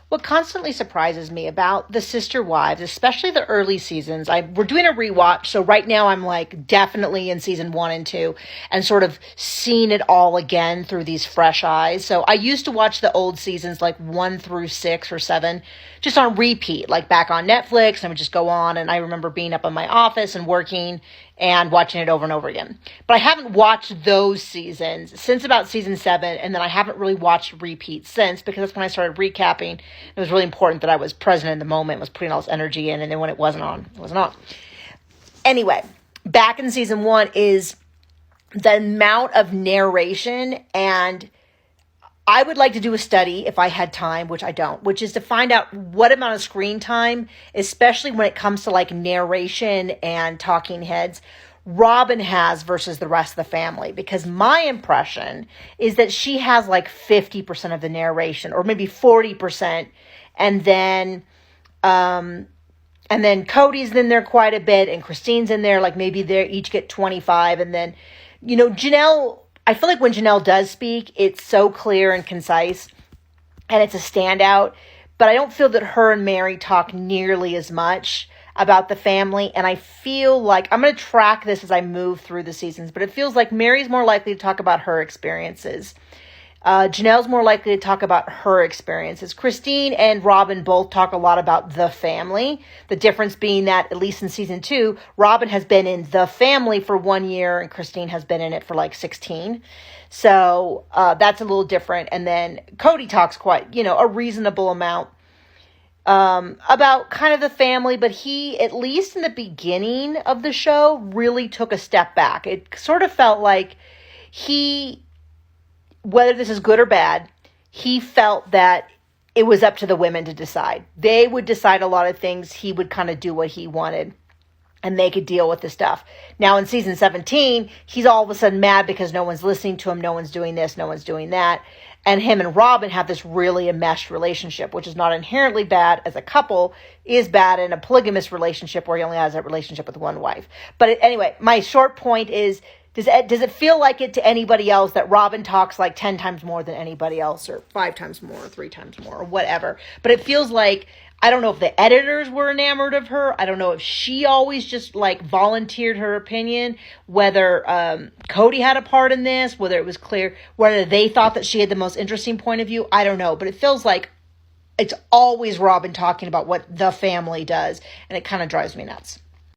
What constantly surprises me about the Sister Wives, especially the early seasons, we're doing a rewatch, so right now I'm like definitely in season 1 and 2 and sort of seeing it all again through these fresh eyes. So I used to watch the old seasons like 1 through 6 or 7 just on repeat, like back on Netflix, and I would just go on, and I remember being up in my office and working and watching it over and over again. But I haven't watched those seasons since about season 7, and then I haven't really watched repeats since, because that's when I started recapping. It was really important that I was present in the moment, was putting all this energy in, and then when it wasn't on, it wasn't on. Anyway, back in season 1 is the amount of narration, and I would like to do a study if I had time, which I don't, which is to find out what amount of screen time, especially when it comes to like narration and talking heads, Robyn has versus the rest of the family. Because my impression is that she has like 50% of the narration, or maybe 40%. And then Cody's in there quite a bit, and Christine's in there, like maybe they each get 25. And then, Janelle, I feel like when Janelle does speak, it's so clear and concise, and it's a standout. But I don't feel that her and Mary talk nearly as much about the family. And I feel like I'm going to track this as I move through the seasons, but it feels like Mary's more likely to talk about her experiences. Janelle's more likely to talk about her experiences. Christine and Robyn both talk a lot about the family. The difference being that, at least in season 2, Robyn has been in the family for 1 year and Christine has been in it for like 16. So that's a little different. And then Cody talks quite, a reasonable amount about kind of the family, but he, at least in the beginning of the show, really took a step back. It sort of felt like whether this is good or bad, he felt that it was up to the women to decide. They would decide a lot of things. He would kind of do what he wanted, and they could deal with the stuff. Now in season 17, he's all of a sudden mad because no one's listening to him. No one's doing this. No one's doing that. And him and Robyn have this really enmeshed relationship, which is not inherently bad as a couple, is bad in a polygamous relationship where he only has a relationship with one wife. But anyway, my short point is, does it feel like it to anybody else that Robyn talks like 10 times more than anybody else, or 5 times more, or 3 times more, or whatever? But it feels like, I don't know if the editors were enamored of her. I don't know if she always just like volunteered her opinion, whether Cody had a part in this, whether it was clear, whether they thought that she had the most interesting point of view. I don't know, but it feels like it's always Robyn talking about what the family does, and it kind of drives me nuts.